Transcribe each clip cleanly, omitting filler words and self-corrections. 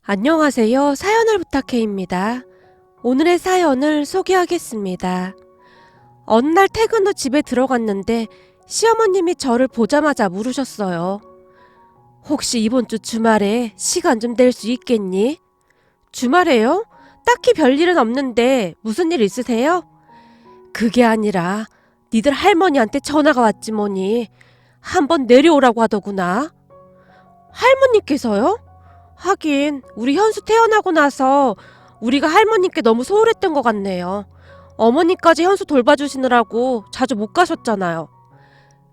안녕하세요. 사연을 부탁해입니다. 오늘의 사연을 소개하겠습니다. 어느 날 퇴근 후 집에 들어갔는데 시어머님이 저를 보자마자 물으셨어요. 혹시 이번 주 주말에 시간 좀 낼 수 있겠니? 주말에요? 딱히 별일은 없는데 무슨 일 있으세요? 그게 아니라 니들 할머니한테 전화가 왔지 뭐니. 한번 내려오라고 하더구나. 할머니께서요? 하긴 우리 현수 태어나고 나서 우리가 할머니께 너무 소홀했던 것 같네요. 어머니까지 현수 돌봐주시느라고 자주 못 가셨잖아요.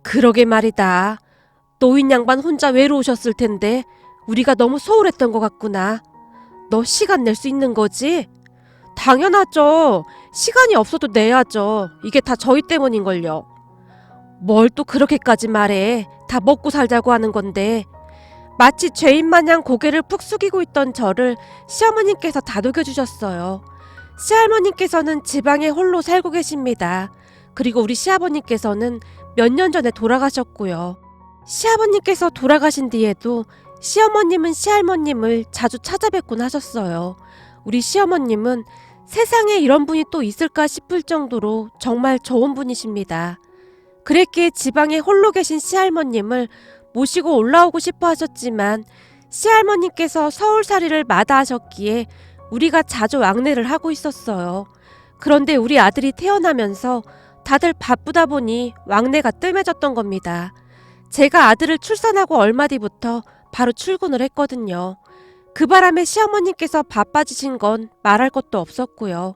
그러게 말이다. 노인 양반 혼자 외로우셨을 텐데 우리가 너무 소홀했던 것 같구나. 너 시간 낼 수 있는 거지? 당연하죠. 시간이 없어도 내야죠. 이게 다 저희 때문인걸요. 뭘 또 그렇게까지 말해. 다 먹고 살자고 하는 건데. 마치 죄인 마냥 고개를 푹 숙이고 있던 저를 시어머님께서 다독여 주셨어요. 시할머님께서는 지방에 홀로 살고 계십니다. 그리고 우리 시아버님께서는 몇 년 전에 돌아가셨고요. 시아버님께서 돌아가신 뒤에도 시어머님은 시할머님을 자주 찾아뵙곤 하셨어요. 우리 시어머님은 세상에 이런 분이 또 있을까 싶을 정도로 정말 좋은 분이십니다. 그랬기에 지방에 홀로 계신 시할머님을 모시고 올라오고 싶어 하셨지만 시할머님께서 서울살이를 마다하셨기에 우리가 자주 왕래를 하고 있었어요. 그런데 우리 아들이 태어나면서 다들 바쁘다 보니 왕래가 뜸해졌던 겁니다. 제가 아들을 출산하고 얼마 뒤부터 바로 출근을 했거든요. 그 바람에 시어머님께서 바빠지신 건 말할 것도 없었고요.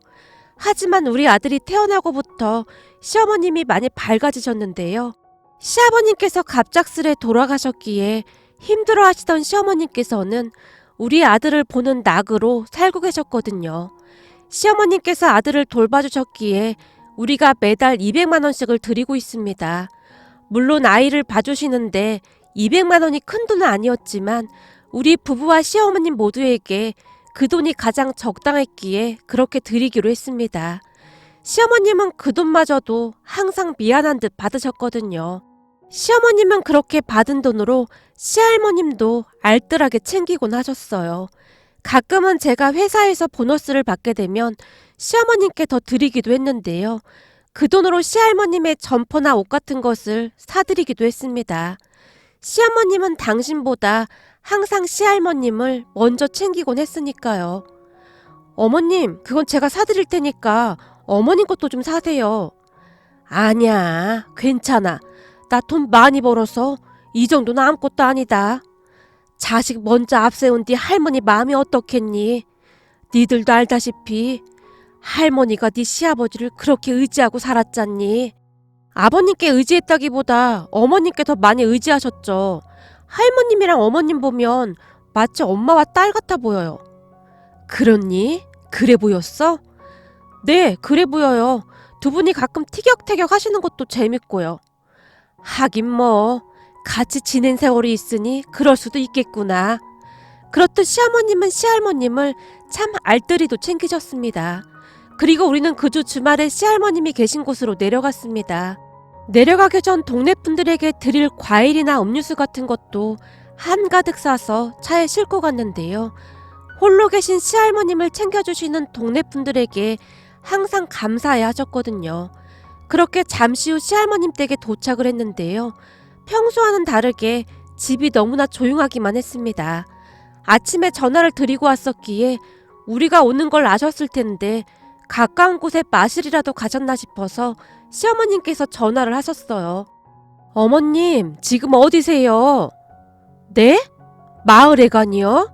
하지만 우리 아들이 태어나고부터 시어머님이 많이 밝아지셨는데요. 시아버님께서 갑작스레 돌아가셨기에 힘들어 하시던 시어머님께서는 우리 아들을 보는 낙으로 살고 계셨거든요. 시어머님께서 아들을 돌봐주셨기에 우리가 매달 200만 원씩을 드리고 있습니다. 물론 아이를 봐주시는데 200만 원이 큰 돈은 아니었지만 우리 부부와 시어머님 모두에게 그 돈이 가장 적당했기에 그렇게 드리기로 했습니다. 시어머님은 그 돈마저도 항상 미안한 듯 받으셨거든요. 시어머님은 그렇게 받은 돈으로 시할머님도 알뜰하게 챙기곤 하셨어요. 가끔은 제가 회사에서 보너스를 받게 되면 시어머님께 더 드리기도 했는데요. 그 돈으로 시할머님의 점퍼나 옷 같은 것을 사드리기도 했습니다. 시어머님은 당신보다 항상 시할머님을 먼저 챙기곤 했으니까요. 어머님, 그건 제가 사드릴 테니까 어머님 것도 좀 사세요. 아니야, 괜찮아. 나 돈 많이 벌어서 이 정도는 아무것도 아니다. 자식 먼저 앞세운 뒤 할머니 마음이 어떻겠니? 니들도 알다시피 할머니가 네 시아버지를 그렇게 의지하고 살았잖니. 아버님께 의지했다기보다 어머님께 더 많이 의지하셨죠. 할머님이랑 어머님 보면 마치 엄마와 딸 같아 보여요. 그렇니? 그래 보였어? 네, 그래 보여요. 두 분이 가끔 티격태격 하시는 것도 재밌고요. 하긴 뭐 같이 지낸 세월이 있으니 그럴 수도 있겠구나. 그렇듯 시어머님은 시할머님을 참 알뜰히도 챙기셨습니다. 그리고 우리는 그 주 주말에 시할머님이 계신 곳으로 내려갔습니다. 내려가기 전 동네 분들에게 드릴 과일이나 음료수 같은 것도 한가득 싸서 차에 싣고 갔는데요. 홀로 계신 시할머님을 챙겨주시는 동네 분들에게 항상 감사해 하셨거든요. 그렇게 잠시 후 시할머님 댁에 도착을 했는데요. 평소와는 다르게 집이 너무나 조용하기만 했습니다. 아침에 전화를 드리고 왔었기에 우리가 오는 걸 아셨을 텐데 가까운 곳에 마실이라도 가셨나 싶어서 시어머님께서 전화를 하셨어요. 어머님, 지금 어디세요? 네? 마을회관이요?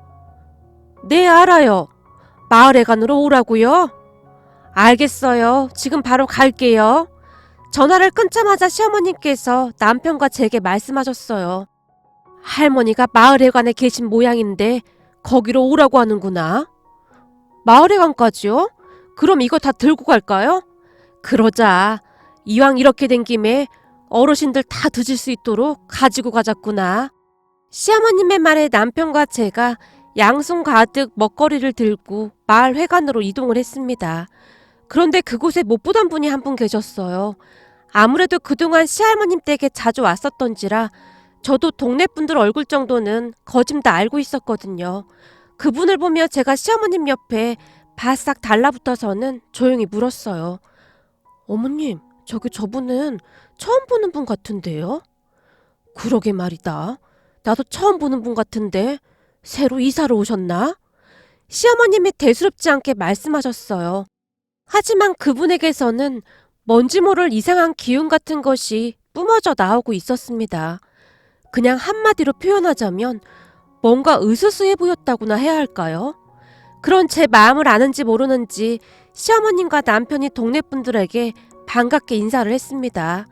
네, 알아요. 마을회관으로 오라고요? 알겠어요. 지금 바로 갈게요. 전화를 끊자마자 시어머님께서 남편과 제게 말씀하셨어요. 할머니가 마을회관에 계신 모양인데 거기로 오라고 하는구나. 마을회관까지요? 그럼 이거 다 들고 갈까요? 그러자. 이왕 이렇게 된 김에 어르신들 다 드실 수 있도록 가지고 가자꾸나. 시어머님의 말에 남편과 제가 양손 가득 먹거리를 들고 마을회관으로 이동을 했습니다. 그런데 그곳에 못 보던 분이 한 분 계셨어요. 아무래도 그동안 시할머님 댁에 자주 왔었던지라 저도 동네 분들 얼굴 정도는 거짐 다 알고 있었거든요. 그분을 보며 제가 시어머님 옆에 바싹 달라붙어서는 조용히 물었어요. 어머님, 저분은 처음 보는 분 같은데요? 그러게 말이다. 나도 처음 보는 분 같은데 새로 이사를 오셨나? 시어머님이 대수롭지 않게 말씀하셨어요. 하지만 그분에게서는 뭔지 모를 이상한 기운 같은 것이 뿜어져 나오고 있었습니다. 그냥 한마디로 표현하자면 뭔가 으스스해 보였다고나 해야 할까요? 그런 제 마음을 아는지 모르는지 시어머님과 남편이 동네 분들에게 반갑게 인사를 했습니다.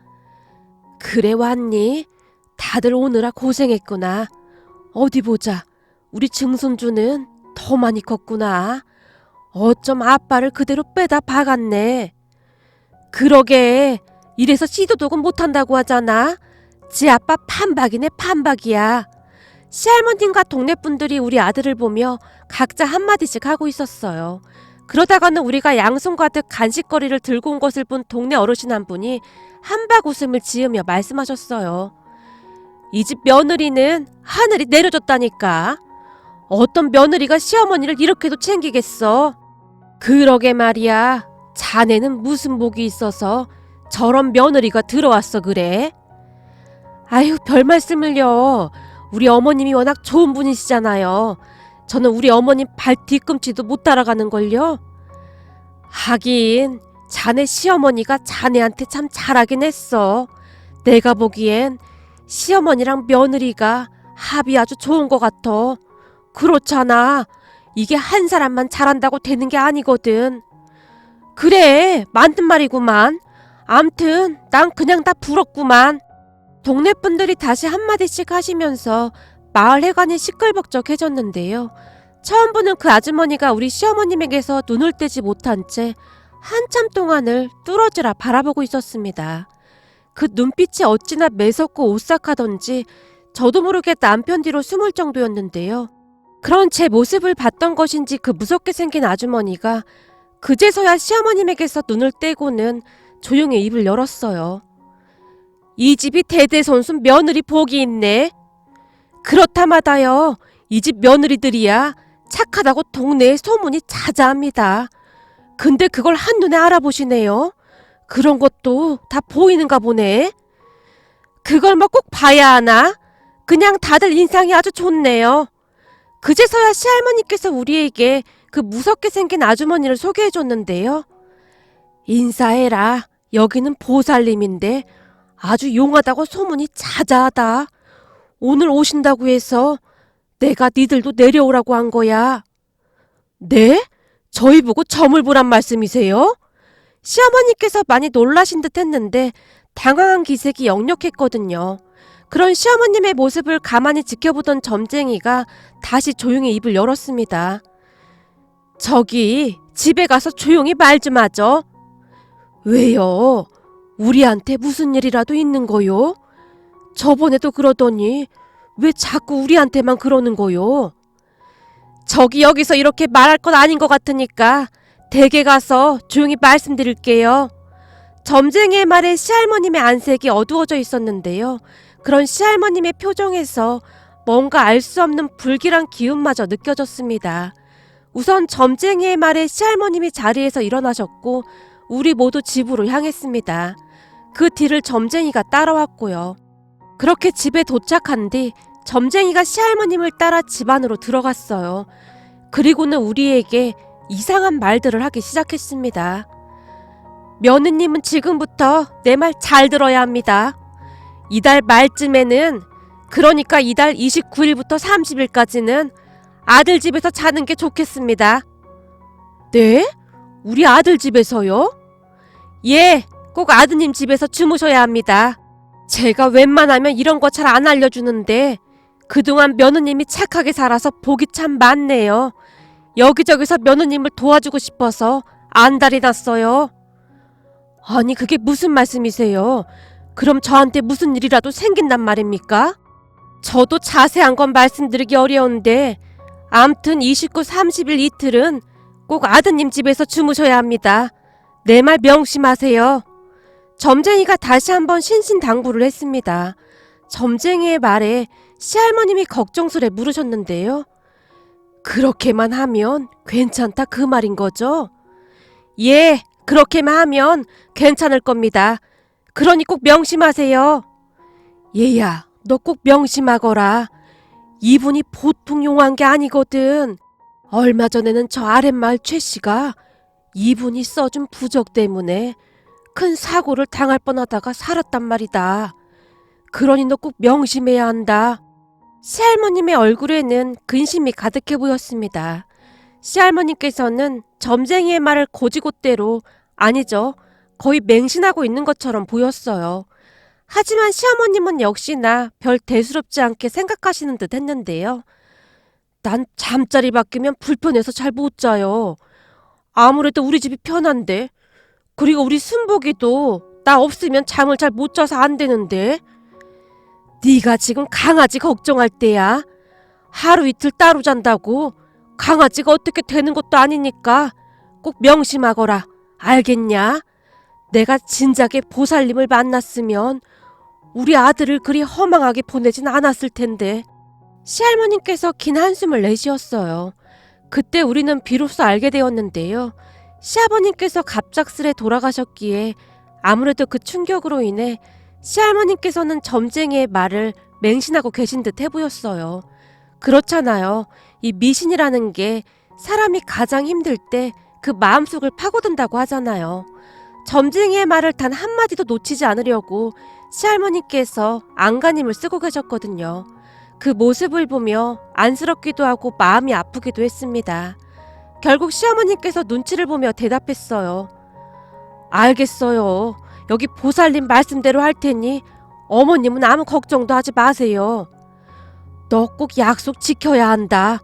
그래 왔니? 다들 오느라 고생했구나. 어디 보자. 우리 증손주는 더 많이 컸구나. 어쩜 아빠를 그대로 빼다 박았네. 그러게. 이래서 시도독은 못한다고 하잖아. 지 아빠 판박이네 판박이야. 시할머님과 동네 분들이 우리 아들을 보며 각자 한마디씩 하고 있었어요. 그러다가는 우리가 양손 가득 간식거리를 들고 온 것을 본 동네 어르신 한 분이 한박 웃음을 지으며 말씀하셨어요. 이 집 며느리는 하늘이 내려줬다니까. 어떤 며느리가 시어머니를 이렇게도 챙기겠어. 그러게 말이야. 자네는 무슨 복이 있어서 저런 며느리가 들어왔어 그래? 아유, 별 말씀을요. 우리 어머님이 워낙 좋은 분이시잖아요. 저는 우리 어머님 발 뒤꿈치도 못 따라가는걸요. 하긴 자네 시어머니가 자네한테 참 잘하긴 했어. 내가 보기엔 시어머니랑 며느리가 합이 아주 좋은 것 같아. 그렇잖아. 이게 한 사람만 잘한다고 되는 게 아니거든. 그래, 맞는 말이구만. 암튼 난 그냥 다 부럽구만. 동네 분들이 다시 한마디씩 하시면서 마을 회관이 시끌벅적해졌는데요. 처음 보는 그 아주머니가 우리 시어머님에게서 눈을 떼지 못한 채 한참 동안을 뚫어지라 바라보고 있었습니다. 그 눈빛이 어찌나 매섭고 오싹하던지 저도 모르게 남편 뒤로 숨을 정도였는데요. 그런 제 모습을 봤던 것인지 그 무섭게 생긴 아주머니가 그제서야 시어머님에게서 눈을 떼고는 조용히 입을 열었어요. 이 집이 대대손손 며느리 복이 있네. 그렇다마다요. 이 집 며느리들이야 착하다고 동네에 소문이 자자합니다. 근데 그걸 한눈에 알아보시네요. 그런 것도 다 보이는가 보네. 그걸 뭐 꼭 봐야 하나? 그냥 다들 인상이 아주 좋네요. 그제서야 시할머니께서 우리에게 그 무섭게 생긴 아주머니를 소개해줬는데요. 인사해라. 여기는 보살님인데 아주 용하다고 소문이 자자하다. 오늘 오신다고 해서 내가 니들도 내려오라고 한 거야. 네? 저희 보고 점을 보란 말씀이세요? 시어머니께서 많이 놀라신 듯 했는데 당황한 기색이 역력했거든요. 그런 시어머님의 모습을 가만히 지켜보던 점쟁이가 다시 조용히 입을 열었습니다. 저기 집에 가서 조용히 말 좀 하죠. 왜요? 우리한테 무슨 일이라도 있는 거요? 저번에도 그러더니 왜 자꾸 우리한테만 그러는 거요? 저기 여기서 이렇게 말할 건 아닌 것 같으니까 댁에 가서 조용히 말씀드릴게요. 점쟁이의 말에 시할머님의 안색이 어두워져 있었는데요. 그런 시할머님의 표정에서 뭔가 알 수 없는 불길한 기운마저 느껴졌습니다. 우선 점쟁이의 말에 시할머님이 자리에서 일어나셨고 우리 모두 집으로 향했습니다. 그 뒤를 점쟁이가 따라왔고요. 그렇게 집에 도착한 뒤 점쟁이가 시할머님을 따라 집 안으로 들어갔어요. 그리고는 우리에게 이상한 말들을 하기 시작했습니다. 며느님은 지금부터 내 말 잘 들어야 합니다. 이달 말쯤에는, 그러니까 이달 29일부터 30일까지는 아들 집에서 자는 게 좋겠습니다. 네? 우리 아들 집에서요? 예, 꼭 아드님 집에서 주무셔야 합니다. 제가 웬만하면 이런 거 잘 안 알려주는데 그동안 며느님이 착하게 살아서 복이 참 많네요. 여기저기서 며느님을 도와주고 싶어서 안달이 났어요. 아니, 그게 무슨 말씀이세요? 그럼 저한테 무슨 일이라도 생긴단 말입니까? 저도 자세한 건 말씀드리기 어려운데 암튼 29, 30일 이틀은 꼭 아드님 집에서 주무셔야 합니다. 내 말 명심하세요. 점쟁이가 다시 한번 신신당부를 했습니다. 점쟁이의 말에 시할머님이 걱정스레 물으셨는데요. 그렇게만 하면 괜찮다 그 말인 거죠? 예, 그렇게만 하면 괜찮을 겁니다. 그러니 꼭 명심하세요. 얘야, 너 꼭 명심하거라. 이분이 보통 용한 게 아니거든. 얼마 전에는 저 아랫마을 최 씨가 이분이 써준 부적 때문에 큰 사고를 당할 뻔하다가 살았단 말이다. 그러니 너 꼭 명심해야 한다. 시할머님의 얼굴에는 근심이 가득해 보였습니다. 시할머님께서는 점쟁이의 말을 곧이곧대로, 아니죠, 거의 맹신하고 있는 것처럼 보였어요. 하지만 시어머님은 역시나 별 대수롭지 않게 생각하시는 듯 했는데요. 난 잠자리 바뀌면 불편해서 잘 못 자요. 아무래도 우리 집이 편한데. 그리고 우리 순복이도 나 없으면 잠을 잘 못 자서 안 되는데. 네가 지금 강아지 걱정할 때야. 하루 이틀 따로 잔다고 강아지가 어떻게 되는 것도 아니니까 꼭 명심하거라. 알겠냐? 내가 진작에 보살님을 만났으면 우리 아들을 그리 허망하게 보내진 않았을 텐데. 시할머님께서 긴 한숨을 내쉬었어요. 그때 우리는 비로소 알게 되었는데요. 시아버님께서 갑작스레 돌아가셨기에 아무래도 그 충격으로 인해 시할머님께서는 점쟁이의 말을 맹신하고 계신 듯 해보였어요. 그렇잖아요. 이 미신이라는 게 사람이 가장 힘들 때 그 마음속을 파고든다고 하잖아요. 점쟁이의 말을 단 한마디도 놓치지 않으려고 시할머니께서 안간힘을 쓰고 계셨거든요. 그 모습을 보며 안쓰럽기도 하고 마음이 아프기도 했습니다. 결국 시어머니께서 눈치를 보며 대답했어요. 알겠어요. 여기 보살님 말씀대로 할 테니 어머님은 아무 걱정도 하지 마세요. 너 꼭 약속 지켜야 한다.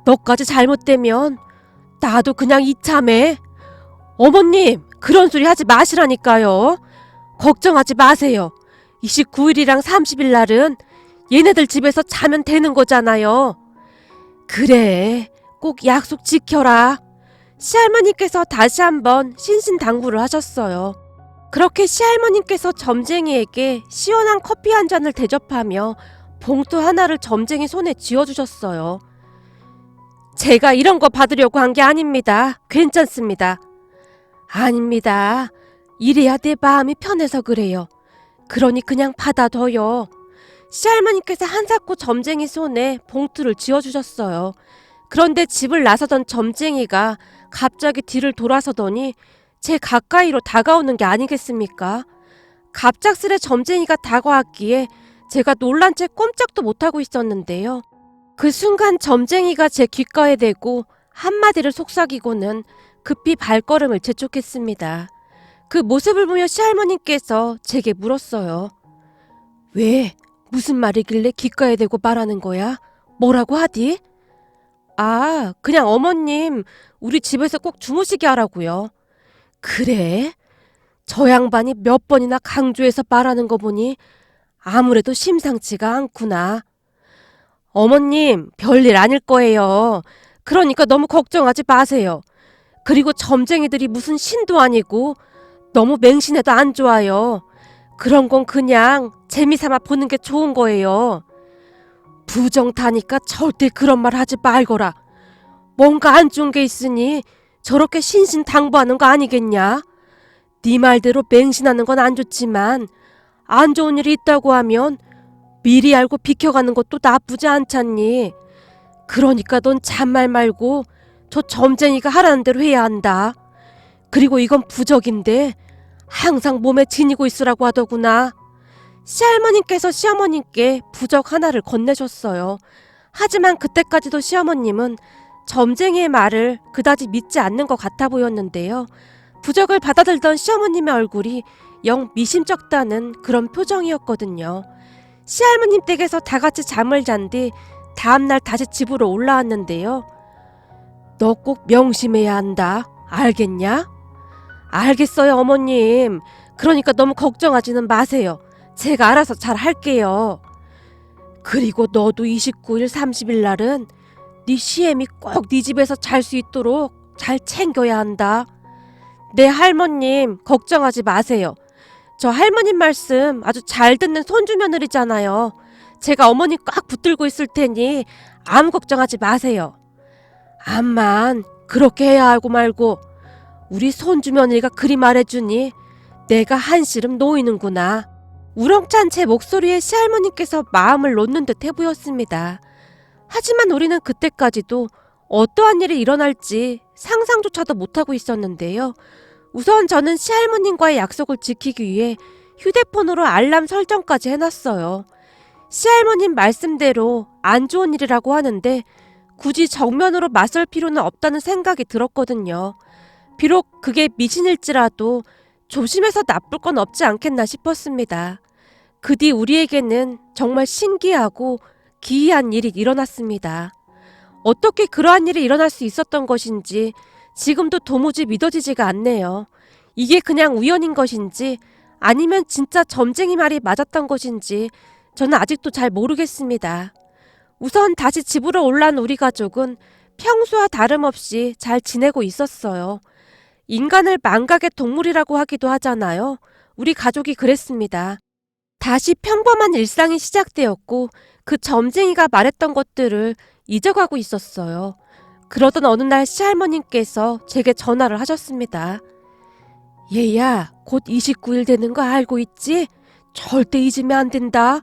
너까지 잘못되면 나도 그냥 이참에. 어머님, 그런 소리 하지 마시라니까요. 걱정하지 마세요. 29일이랑 30일 날은 얘네들 집에서 자면 되는 거잖아요. 그래, 꼭 약속 지켜라. 시할머니께서 다시 한번 신신당부를 하셨어요. 그렇게 시할머니께서 점쟁이에게 시원한 커피 한 잔을 대접하며 봉투 하나를 점쟁이 손에 쥐어주셨어요. 제가 이런 거 받으려고 한 게 아닙니다. 괜찮습니다. 아닙니다. 이래야 내 마음이 편해서 그래요. 그러니 그냥 받아둬요. 시할머니께서 한사코 점쟁이 손에 봉투를 쥐어주셨어요. 그런데 집을 나서던 점쟁이가 갑자기 뒤를 돌아서더니 제 가까이로 다가오는 게 아니겠습니까? 갑작스레 점쟁이가 다가왔기에 제가 놀란 채 꼼짝도 못하고 있었는데요. 그 순간 점쟁이가 제 귓가에 대고 한마디를 속삭이고는 급히 발걸음을 재촉했습니다. 그 모습을 보며 시할머니께서 제게 물었어요. 왜? 무슨 말이길래 귓가에 대고 말하는 거야? 뭐라고 하디? 아, 그냥 어머님 우리 집에서 꼭 주무시게 하라고요. 그래? 저 양반이 몇 번이나 강조해서 말하는 거 보니 아무래도 심상치가 않구나. 어머님, 별일 아닐 거예요. 그러니까 너무 걱정하지 마세요. 그리고 점쟁이들이 무슨 신도 아니고 너무 맹신해도 안 좋아요. 그런 건 그냥 재미삼아 보는 게 좋은 거예요. 부정 타니까 절대 그런 말 하지 말거라. 뭔가 안 좋은 게 있으니 저렇게 신신당부하는 거 아니겠냐? 네 말대로 맹신하는 건 안 좋지만 안 좋은 일이 있다고 하면 미리 알고 비켜가는 것도 나쁘지 않잖니. 그러니까 넌 잔말 말고 저 점쟁이가 하라는 대로 해야 한다. 그리고 이건 부적인데 항상 몸에 지니고 있으라고 하더구나. 시할머님께서 시어머님께 부적 하나를 건네셨어요. 하지만 그때까지도 시어머님은 점쟁이의 말을 그다지 믿지 않는 것 같아 보였는데요. 부적을 받아들던 시어머님의 얼굴이 영 미심쩍다는 그런 표정이었거든요. 시할머님 댁에서 다 같이 잠을 잔 뒤 다음날 다시 집으로 올라왔는데요. 너 꼭 명심해야 한다. 알겠냐? 알겠어요, 어머님. 그러니까 너무 걱정하지는 마세요. 제가 알아서 잘 할게요. 그리고 너도 29일, 30일 날은 네 시애미 꼭 네 집에서 잘 수 있도록 잘 챙겨야 한다. 네, 할머님, 걱정하지 마세요. 저 할머님 말씀 아주 잘 듣는 손주 며느리잖아요. 제가 어머니 꽉 붙들고 있을 테니 아무 걱정하지 마세요. 암만 그렇게 해야 하고 말고 우리 손주 며느리가 그리 말해주니 내가 한시름 놓이는구나. 우렁찬 제 목소리에 시할머니께서 마음을 놓는 듯해 보였습니다. 하지만 우리는 그때까지도 어떠한 일이 일어날지 상상조차도 못하고 있었는데요. 우선 저는 시할머님과의 약속을 지키기 위해 휴대폰으로 알람 설정까지 해놨어요. 시할머님 말씀대로 안 좋은 일이라고 하는데 굳이 정면으로 맞설 필요는 없다는 생각이 들었거든요. 비록 그게 미신일지라도 조심해서 나쁠 건 없지 않겠나 싶었습니다. 그 뒤 우리에게는 정말 신기하고 기이한 일이 일어났습니다. 어떻게 그러한 일이 일어날 수 있었던 것인지 지금도 도무지 믿어지지가 않네요. 이게 그냥 우연인 것인지 아니면 진짜 점쟁이 말이 맞았던 것인지 저는 아직도 잘 모르겠습니다. 우선 다시 집으로 올라온 우리 가족은 평소와 다름없이 잘 지내고 있었어요. 인간을 망각의 동물이라고 하기도 하잖아요. 우리 가족이 그랬습니다. 다시 평범한 일상이 시작되었고 그 점쟁이가 말했던 것들을 잊어가고 있었어요. 그러던 어느 날 시할머님께서 제게 전화를 하셨습니다. 얘야, 곧 29일 되는 거 알고 있지? 절대 잊으면 안 된다.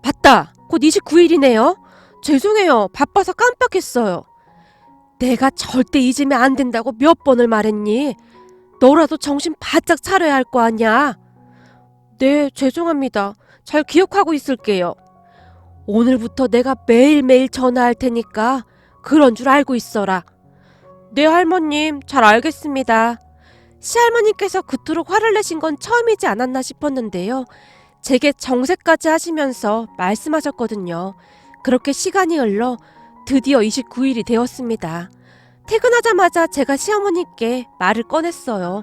맞다. 곧 29일이네요. 죄송해요. 바빠서 깜빡했어요. 내가 절대 잊으면 안 된다고 몇 번을 말했니? 너라도 정신 바짝 차려야 할 거 아니야. 네, 죄송합니다. 잘 기억하고 있을게요. 오늘부터 내가 매일매일 전화할 테니까 그런 줄 알고 있어라. 네, 할머님. 잘 알겠습니다. 시할머니께서 그토록 화를 내신 건 처음이지 않았나 싶었는데요. 제게 정색까지 하시면서 말씀하셨거든요. 그렇게 시간이 흘러 드디어 29일이 되었습니다. 퇴근하자마자 제가 시어머니께 말을 꺼냈어요.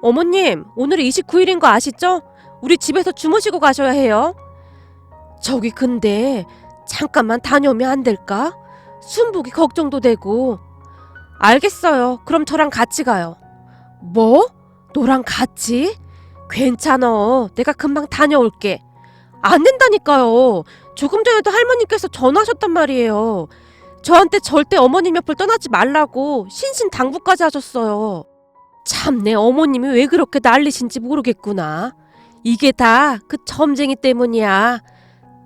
어머님, 오늘이 29일인 거 아시죠? 우리 집에서 주무시고 가셔야 해요. 저기 근데 잠깐만 다녀오면 안 될까? 순복이 걱정도 되고. 알겠어요. 그럼 저랑 같이 가요. 뭐? 너랑 같이? 괜찮아. 내가 금방 다녀올게. 안 된다니까요. 조금 전에도 할머니께서 전화하셨단 말이에요. 저한테 절대 어머님 옆을 떠나지 말라고 신신당부까지 하셨어요. 참내 어머님이 왜 그렇게 난리신지 모르겠구나. 이게 다 그 점쟁이 때문이야.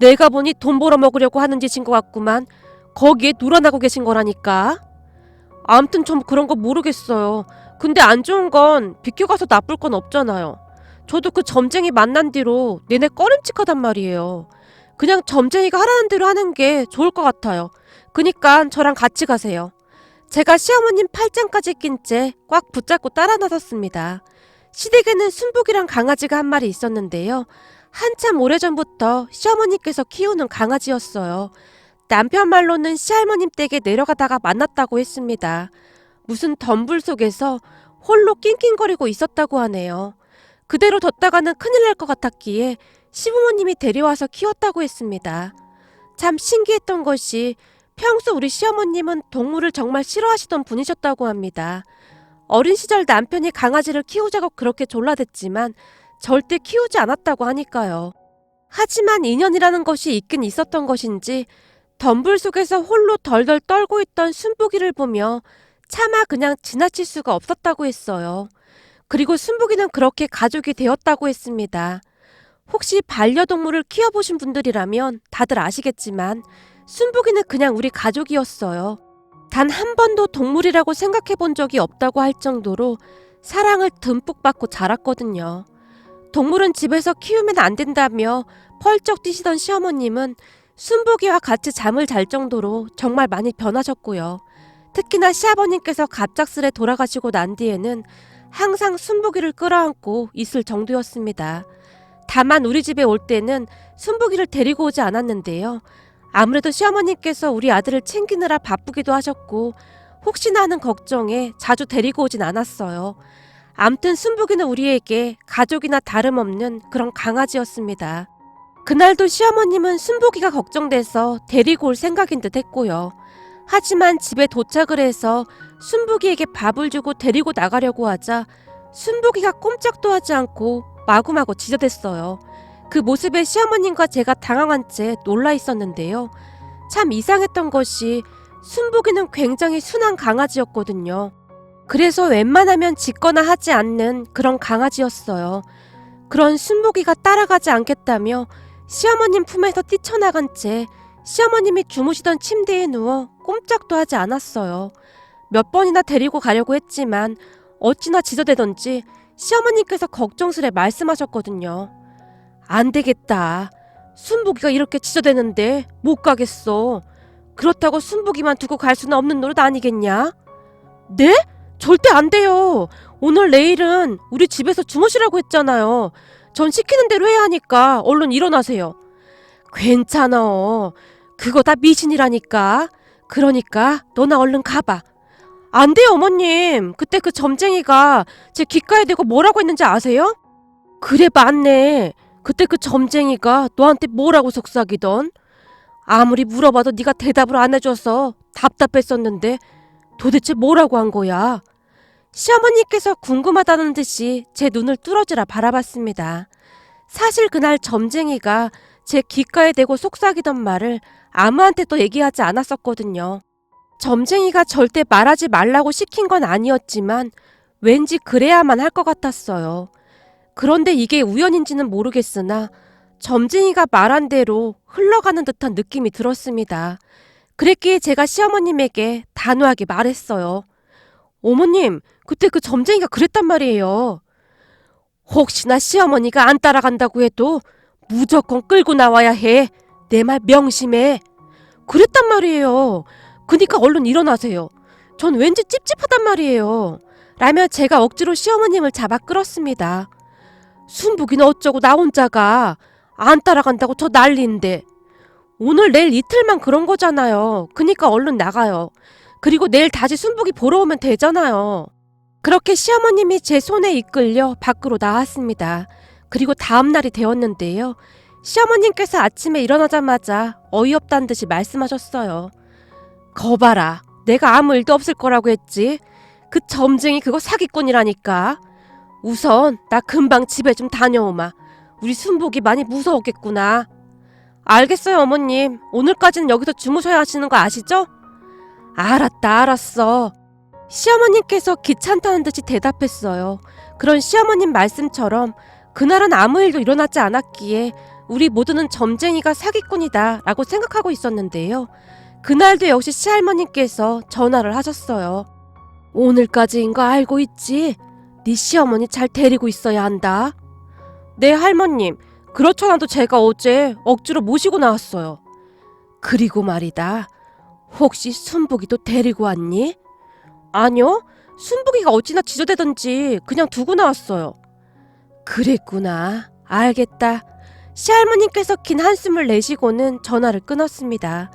내가 보니 돈 벌어먹으려고 하는 짓인 것 같구만. 거기에 놀아나고 계신 거라니까. 아무튼 전 그런 거 모르겠어요. 근데 안 좋은 건 비켜가서 나쁠 건 없잖아요. 저도 그 점쟁이 만난 뒤로 내내 꺼림칙하단 말이에요. 그냥 점쟁이가 하라는 대로 하는 게 좋을 것 같아요. 그니까 저랑 같이 가세요. 제가 시어머님 팔짱까지 낀 채 꽉 붙잡고 따라 나섰습니다. 시댁에는 순복이랑 강아지가 한 마리 있었는데요. 한참 오래전부터 시어머니께서 키우는 강아지였어요. 남편 말로는 시할머님 댁에 내려가다가 만났다고 했습니다. 무슨 덤불 속에서 홀로 낑낑거리고 있었다고 하네요. 그대로 뒀다가는 큰일 날 것 같았기에 시부모님이 데려와서 키웠다고 했습니다. 참 신기했던 것이 평소 우리 시어머님은 동물을 정말 싫어하시던 분이셨다고 합니다. 어린 시절 남편이 강아지를 키우자고 그렇게 졸라댔지만 절대 키우지 않았다고 하니까요. 하지만 인연이라는 것이 있긴 있었던 것인지 덤불 속에서 홀로 덜덜 떨고 있던 순복이를 보며 차마 그냥 지나칠 수가 없었다고 했어요. 그리고 순복이는 그렇게 가족이 되었다고 했습니다. 혹시 반려동물을 키워보신 분들이라면 다들 아시겠지만 순복이는 그냥 우리 가족이었어요. 단 한 번도 동물이라고 생각해 본 적이 없다고 할 정도로 사랑을 듬뿍 받고 자랐거든요. 동물은 집에서 키우면 안 된다며 펄쩍 뛰시던 시어머님은 순복이와 같이 잠을 잘 정도로 정말 많이 변하셨고요. 특히나 시아버님께서 갑작스레 돌아가시고 난 뒤에는 항상 순복이를 끌어안고 있을 정도였습니다. 다만 우리 집에 올 때는 순복이를 데리고 오지 않았는데요. 아무래도 시어머님께서 우리 아들을 챙기느라 바쁘기도 하셨고 혹시나 하는 걱정에 자주 데리고 오진 않았어요. 암튼 순복이는 우리에게 가족이나 다름없는 그런 강아지였습니다. 그날도 시어머님은 순복이가 걱정돼서 데리고 올 생각인 듯 했고요. 하지만 집에 도착을 해서 순복이에게 밥을 주고 데리고 나가려고 하자 순복이가 꼼짝도 하지 않고 마구마구 지저댔어요. 그 모습에 시어머님과 제가 당황한 채 놀라 있었는데요. 참 이상했던 것이 순복이는 굉장히 순한 강아지였거든요. 그래서 웬만하면 짖거나 하지 않는 그런 강아지였어요. 그런 순복이가 따라가지 않겠다며 시어머님 품에서 뛰쳐나간 채 시어머님이 주무시던 침대에 누워 꼼짝도 하지 않았어요. 몇 번이나 데리고 가려고 했지만 어찌나 짖어대던지 시어머님께서 걱정스레 말씀하셨거든요. 안 되겠다. 순복이가 이렇게 짖어대는데 못 가겠어. 그렇다고 순복이만 두고 갈 수는 없는 노릇 아니겠냐? 네? 절대 안 돼요. 오늘 내일은 우리 집에서 주무시라고 했잖아요. 전 시키는 대로 해야 하니까 얼른 일어나세요. 괜찮아. 그거 다 미신이라니까. 그러니까 너나 얼른 가봐. 안 돼요, 어머님. 그때 그 점쟁이가 제 귓가에 대고 뭐라고 했는지 아세요? 그래, 맞네. 그때 그 점쟁이가 너한테 뭐라고 속삭이던? 아무리 물어봐도 네가 대답을 안 해줘서 답답했었는데 도대체 뭐라고 한 거야? 시어머니께서 궁금하다는 듯이 제 눈을 뚫어지라 바라봤습니다. 사실 그날 점쟁이가 제 귓가에 대고 속삭이던 말을 아무한테도 얘기하지 않았었거든요. 점쟁이가 절대 말하지 말라고 시킨 건 아니었지만 왠지 그래야만 할 것 같았어요. 그런데 이게 우연인지는 모르겠으나 점쟁이가 말한 대로 흘러가는 듯한 느낌이 들었습니다. 그랬기에 제가 시어머님에게 단호하게 말했어요. 어머님, 그때 그 점쟁이가 그랬단 말이에요. 혹시나 시어머니가 안 따라간다고 해도 무조건 끌고 나와야 해. 내 말 명심해. 그랬단 말이에요. 그니까 얼른 일어나세요. 전 왠지 찝찝하단 말이에요. 라며 제가 억지로 시어머님을 잡아 끌었습니다. 순복이는 어쩌고 나 혼자가 안 따라간다고 저 난리인데. 오늘 내일 이틀만 그런 거잖아요. 그니까 얼른 나가요. 그리고 내일 다시 순복이 보러 오면 되잖아요. 그렇게 시어머님이 제 손에 이끌려 밖으로 나왔습니다. 그리고 다음 날이 되었는데요. 시어머님께서 아침에 일어나자마자 어이없다는 듯이 말씀하셨어요. 거봐라. 내가 아무 일도 없을 거라고 했지. 그 점쟁이 그거 사기꾼이라니까. 우선 나 금방 집에 좀 다녀오마. 우리 순복이 많이 무서웠겠구나. 알겠어요, 어머님. 오늘까지는 여기서 주무셔야 하시는 거 아시죠? 알았다, 알았어. 시어머님께서 귀찮다는 듯이 대답했어요. 그런 시어머님 말씀처럼 그날은 아무 일도 일어나지 않았기에 우리 모두는 점쟁이가 사기꾼이다 라고 생각하고 있었는데요. 그날도 역시 시할머님께서 전화를 하셨어요. 오늘까지인 거 알고 있지? 네 시어머니 잘 데리고 있어야 한다. 네, 할머님. 그렇잖아도 제가 어제 억지로 모시고 나왔어요. 그리고 말이다. 혹시 순복이도 데리고 왔니? 아니요. 순복이가 어찌나 짖어대던지 그냥 두고 나왔어요. 그랬구나. 알겠다. 시할머님께서 긴 한숨을 내쉬고는 전화를 끊었습니다.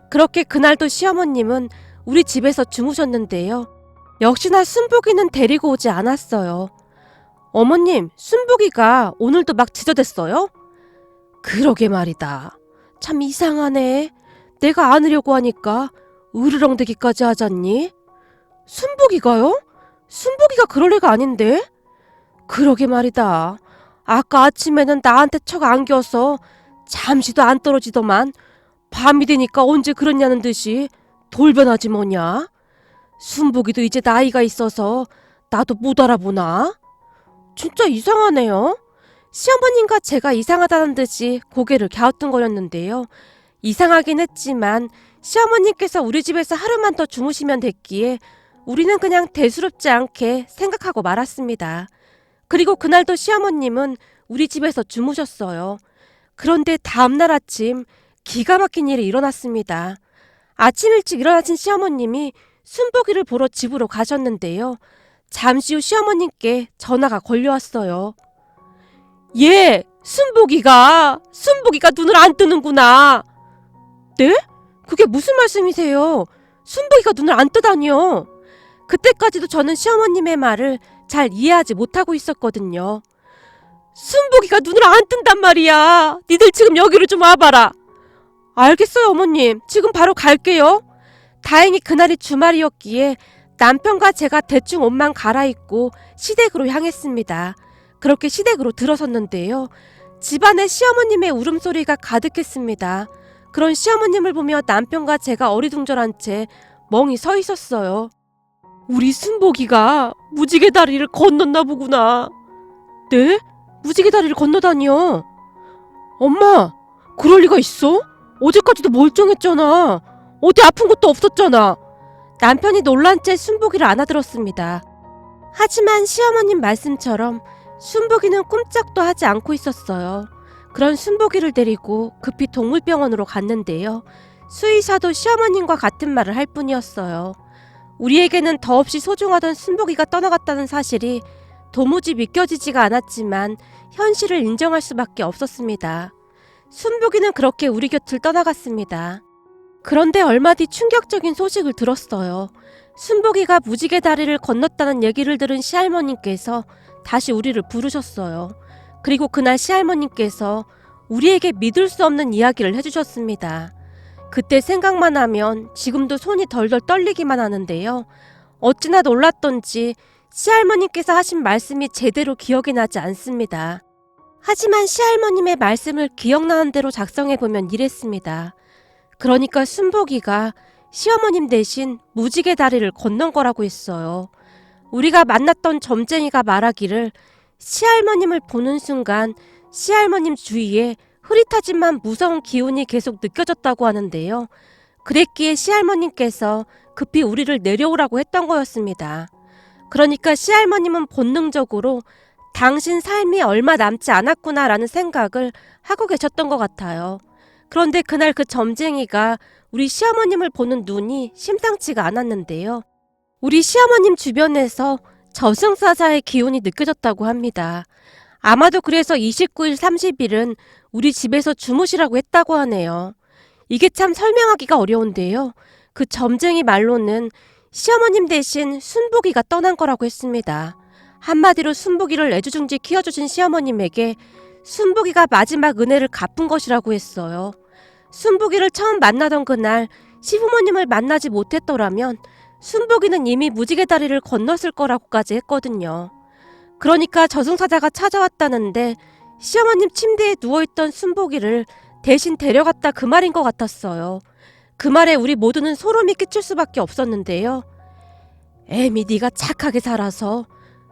그렇게 그날도 시어머님은 우리 집에서 주무셨는데요. 역시나 순복이는 데리고 오지 않았어요. 어머님, 순복이가 오늘도 막 짖어댔어요? 그러게 말이다. 참 이상하네. 내가 안으려고 하니까 으르렁대기까지 하잖니? 순복이가요? 순복이가 그럴 애가 아닌데? 그러게 말이다. 아까 아침에는 나한테 척 안겨서 잠시도 안 떨어지더만 밤이 되니까 언제 그랬냐는 듯이 돌변하지 뭐냐? 순복이도 이제 나이가 있어서 나도 못 알아보나? 진짜 이상하네요. 시어머님과 제가 이상하다는 듯이 고개를 갸우뚱거렸는데요. 이상하긴 했지만 시어머님께서 우리 집에서 하루만 더 주무시면 됐기에 우리는 그냥 대수롭지 않게 생각하고 말았습니다. 그리고 그날도 시어머님은 우리 집에서 주무셨어요. 그런데 다음날 아침 기가 막힌 일이 일어났습니다. 아침 일찍 일어나신 시어머님이 순복이를 보러 집으로 가셨는데요. 잠시 후 시어머님께 전화가 걸려왔어요. 예, 순복이가 눈을 안 뜨는구나. 네? 그게 무슨 말씀이세요? 순복이가 눈을 안 뜨다니요. 그때까지도 저는 시어머님의 말을 잘 이해하지 못하고 있었거든요. 순복이가 눈을 안 뜬단 말이야. 니들 지금 여기로 좀 와봐라. 알겠어요, 어머님. 지금 바로 갈게요. 다행히 그날이 주말이었기에 남편과 제가 대충 옷만 갈아입고 시댁으로 향했습니다. 그렇게 시댁으로 들어섰는데요. 집안에 시어머님의 울음소리가 가득했습니다. 그런 시어머님을 보며 남편과 제가 어리둥절한 채 멍이 서 있었어요. 우리 순복이가 무지개 다리를 건넜나 보구나. 네? 무지개 다리를 건너다니요? 엄마, 그럴 리가 있어? 어제까지도 멀쩡했잖아. 어디 아픈 것도 없었잖아. 남편이 놀란 채 순복이를 안아들었습니다. 하지만 시어머님 말씀처럼 순복이는 꼼짝도 하지 않고 있었어요. 그런 순복이를 데리고 급히 동물병원으로 갔는데요. 수의사도 시어머님과 같은 말을 할 뿐이었어요. 우리에게는 더없이 소중하던 순복이가 떠나갔다는 사실이 도무지 믿겨지지가 않았지만 현실을 인정할 수밖에 없었습니다. 순복이는 그렇게 우리 곁을 떠나갔습니다. 그런데 얼마 뒤 충격적인 소식을 들었어요. 순복이가 무지개 다리를 건넜다는 얘기를 들은 시할머님께서 다시 우리를 부르셨어요. 그리고 그날 시할머님께서 우리에게 믿을 수 없는 이야기를 해주셨습니다. 그때 생각만 하면 지금도 손이 덜덜 떨리기만 하는데요. 어찌나 놀랐던지 시할머님께서 하신 말씀이 제대로 기억이 나지 않습니다. 하지만 시할머님의 말씀을 기억나는 대로 작성해보면 이랬습니다. 그러니까 순복이가 시어머님 대신 무지개 다리를 건넌 거라고 했어요. 우리가 만났던 점쟁이가 말하기를 시할머님을 보는 순간 시할머님 주위에 흐릿하지만 무서운 기운이 계속 느껴졌다고 하는데요. 그랬기에 시할머님께서 급히 우리를 내려오라고 했던 거였습니다. 그러니까 시할머님은 본능적으로 당신 삶이 얼마 남지 않았구나라는 생각을 하고 계셨던 것 같아요. 그런데 그날 그 점쟁이가 우리 시어머님을 보는 눈이 심상치가 않았는데요. 우리 시어머님 주변에서 저승사자의 기운이 느껴졌다고 합니다. 아마도 그래서 29일, 30일은 우리 집에서 주무시라고 했다고 하네요. 이게 참 설명하기가 어려운데요. 그 점쟁이 말로는 시어머님 대신 순복이가 떠난 거라고 했습니다. 한마디로 순복이를 애주중지 키워주신 시어머님에게 순복이가 마지막 은혜를 갚은 것이라고 했어요. 순복이를 처음 만나던 그날 시부모님을 만나지 못했더라면 순복이는 이미 무지개 다리를 건넜을 거라고까지 했거든요. 그러니까 저승사자가 찾아왔다는데 시어머님 침대에 누워있던 순복이를 대신 데려갔다 그 말인 것 같았어요. 그 말에 우리 모두는 소름이 끼칠 수밖에 없었는데요. 애미 네가 착하게 살아서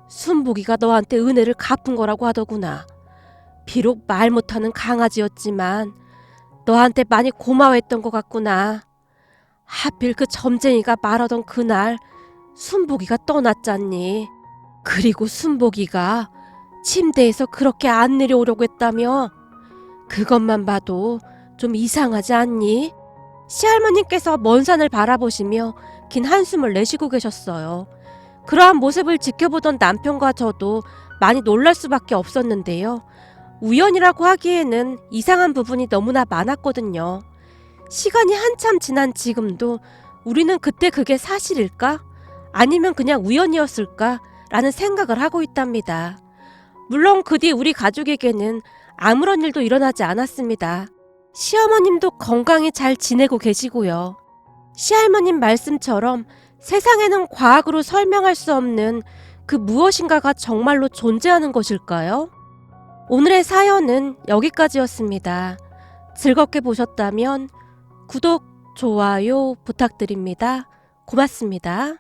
순복이가 너한테 은혜를 갚은 거라고 하더구나. 비록 말 못하는 강아지였지만 너한테 많이 고마워했던 것 같구나. 하필 그 점쟁이가 말하던 그날 순복이가 떠났잖니. 그리고 순복이가 침대에서 그렇게 안 내려오려고 했다며. 그것만 봐도 좀 이상하지 않니? 시할머님께서 먼 산을 바라보시며 긴 한숨을 내쉬고 계셨어요. 그러한 모습을 지켜보던 남편과 저도 많이 놀랄 수밖에 없었는데요. 우연이라고 하기에는 이상한 부분이 너무나 많았거든요. 시간이 한참 지난 지금도 우리는 그때 그게 사실일까? 아니면 그냥 우연이었을까? 라는 생각을 하고 있답니다. 물론 그 뒤 우리 가족에게는 아무런 일도 일어나지 않았습니다. 시어머님도 건강히 잘 지내고 계시고요. 시할머님 말씀처럼 세상에는 과학으로 설명할 수 없는 그 무엇인가가 정말로 존재하는 것일까요? 오늘의 사연은 여기까지였습니다. 즐겁게 보셨다면 구독, 좋아요 부탁드립니다. 고맙습니다.